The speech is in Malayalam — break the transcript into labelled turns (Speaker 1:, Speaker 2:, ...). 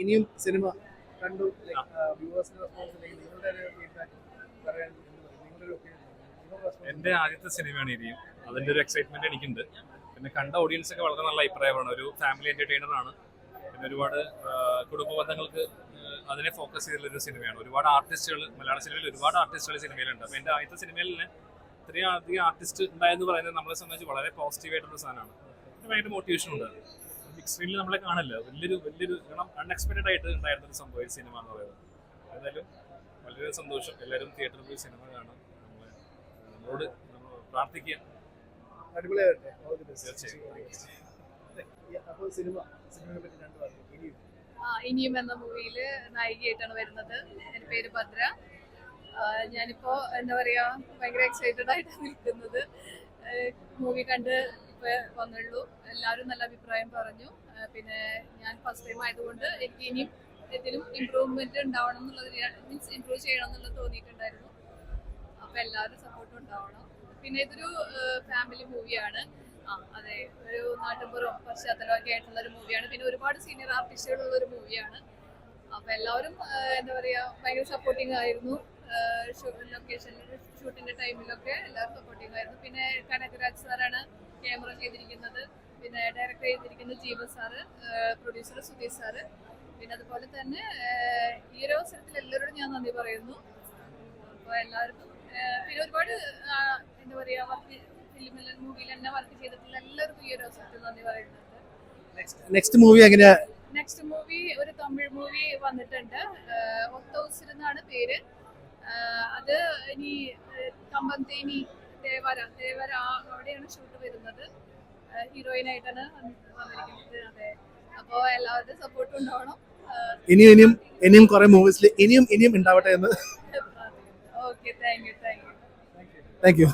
Speaker 1: ഇനിയും സിനിമ കണ്ടു വ്യൂവേഴ്സിന്റെ റെസ്പോൺസ് നിങ്ങളുടെ ഒരു ഫീഡ്ബാക്ക് പറയാൻ നിങ്ങളുടെ ഒരു ഒപ്പീനിയൻ
Speaker 2: എൻ്റെ ആദ്യത്തെ സിനിമയാണ് ഇനിയും. അതിൻ്റെ ഒരു എക്സൈറ്റ്മെന്റ് എനിക്കുണ്ട്. പിന്നെ കണ്ട ഓഡിയൻസ് ഒക്കെ വളരെ നല്ല അഭിപ്രായമാണ്. ഒരു ഫാമിലി എന്റർടൈനർ ആണ്. പിന്നെ ഒരുപാട് കുടുംബ ബന്ധങ്ങൾക്ക് അതിനെ ഫോക്കസ് ചെയ്തുള്ളൊരു സിനിമയാണ്. ഒരുപാട് ആർട്ടിസ്റ്റുകൾ മലയാള സിനിമയിൽ ഒരുപാട് ആർട്ടിസ്റ്റുകൾ സിനിമയിലുണ്ട്. അപ്പോൾ എൻ്റെ ആദ്യത്തെ സിനിമയിൽ തന്നെ ഇത്രയും അധികം ആർട്ടിസ്റ്റ് ഉണ്ടായെന്ന് പറയുന്നത് നമ്മളെ സംബന്ധിച്ച് വളരെ പോസിറ്റീവായിട്ടുള്ള സാധനമാണ്. ഭയങ്കര മോട്ടിവേഷൻ ഉണ്ട്. ബിഗ് സ്ക്രീനിൽ നമ്മളെ കാണില്ല. വലിയൊരു കാരണം അൺഎക്സ്പെക്റ്റഡ് ആയിട്ട് ഉണ്ടായിരുന്ന ഒരു സംഭവം സിനിമ എന്ന് പറയുന്നത്. ഏതായാലും വളരെ സന്തോഷം. എല്ലാവരും തിയേറ്ററിൽ പോയി സിനിമ കാണാം. നമ്മളോട് പ്രാർത്ഥിക്കുക.
Speaker 1: അടിപൊളിയായിട്ട്
Speaker 2: തീർച്ചയായും.
Speaker 1: അപ്പോൾ സിനിമയെ പറ്റി രണ്ട് വാക്ക് ഇനിയും
Speaker 3: ഇനിയും എന്ന മൂവിയില് നായികയായിട്ടാണ് വരുന്നത്. എൻ്റെ പേര് ഭദ്ര. ഞാനിപ്പോ എന്താ പറയാ ഭയങ്കര എക്സൈറ്റഡ് ആയിട്ടാണ് നിൽക്കുന്നത്. മൂവി കണ്ട് ഇപ്പൊ വന്നുള്ളൂ. എല്ലാവരും നല്ല അഭിപ്രായം പറഞ്ഞു. പിന്നെ ഞാൻ ഫസ്റ്റ് ടൈം ആയതുകൊണ്ട് എനിക്ക് ഇനിയും ഇതിലും ഇമ്പ്രൂവ്മെന്റ് ഉണ്ടാവണം എന്നുള്ളത്, മീൻസ് ഇമ്പ്രൂവ് ചെയ്യണം എന്നുള്ളത് തോന്നിയിട്ടുണ്ടായിരുന്നു. അപ്പൊ എല്ലാവരും സപ്പോർട്ടും ഉണ്ടാവണം. പിന്നെ ഇതൊരു ഫാമിലി മൂവിയാണ്. അതെ, ഒരു നാട്ടുപുറം പശ്ചാത്തലമൊക്കെ ആയിട്ടുള്ള ഒരു മൂവിയാണ്. പിന്നെ ഒരുപാട് സീനിയർ ആർട്ടിസ്റ്റുകളുള്ള ഒരു മൂവിയാണ്. അപ്പൊ എല്ലാവരും എന്താ പറയാ ഭയങ്കര സപ്പോർട്ടിങ് ആയിരുന്നു. ലൊക്കേഷനിൽ ഷൂട്ടിന്റെ ടൈമിലൊക്കെ എല്ലാവരും സപ്പോർട്ടിങ് ആയിരുന്നു. പിന്നെ കനകരാജ് സാറാണ് ക്യാമറ ചെയ്തിരിക്കുന്നത്. പിന്നെ ഡയറക്ടർ ചെയ്തിരിക്കുന്നത് ജീവൻ സാറ്, പ്രൊഡ്യൂസർ സുധീഷ് സാറ്. പിന്നെ അതുപോലെ തന്നെ ഈ ഒരു അവസരത്തിൽ എല്ലാവരോടും ഞാൻ നന്ദി പറയുന്നു. അപ്പോൾ എല്ലാവർക്കും പിന്നെ ഒരുപാട് എന്താ പറയാ ഫിലിമിൽ മൂവിയിൽ തന്നെ വർക്ക് ചെയ്തിട്ടുള്ള എല്ലാവർക്കും ഈ ഒരു അവസരത്തിൽ നന്ദി പറയുന്നുണ്ട്.
Speaker 1: നെക്സ്റ്റ് മൂവി എങ്ങനെയാ?
Speaker 3: നെക്സ്റ്റ് മൂവി ഒരു തമിഴ് മൂവി വന്നിട്ടുണ്ട്. ഒത്തൗസിൽ എന്നാണ് പേര്. അത് ഇനി കമ്പന്തേനി ദേവര അവിടെയാണ് ഷൂട്ട് വരുന്നത്. ഹീറോയിനായിട്ടാണ് വന്നിരിക്കുന്നത്. അതെ, അപ്പോൾ എല്ലാവരുടെയും സപ്പോർട്ട് ഉണ്ടാവണം.
Speaker 1: ഇനിയും കുറെ മൂവീസിൽ ഇനിയും ഉണ്ടാവട്ടെ എന്ന്.
Speaker 3: Okay, thank you.
Speaker 1: Thank you.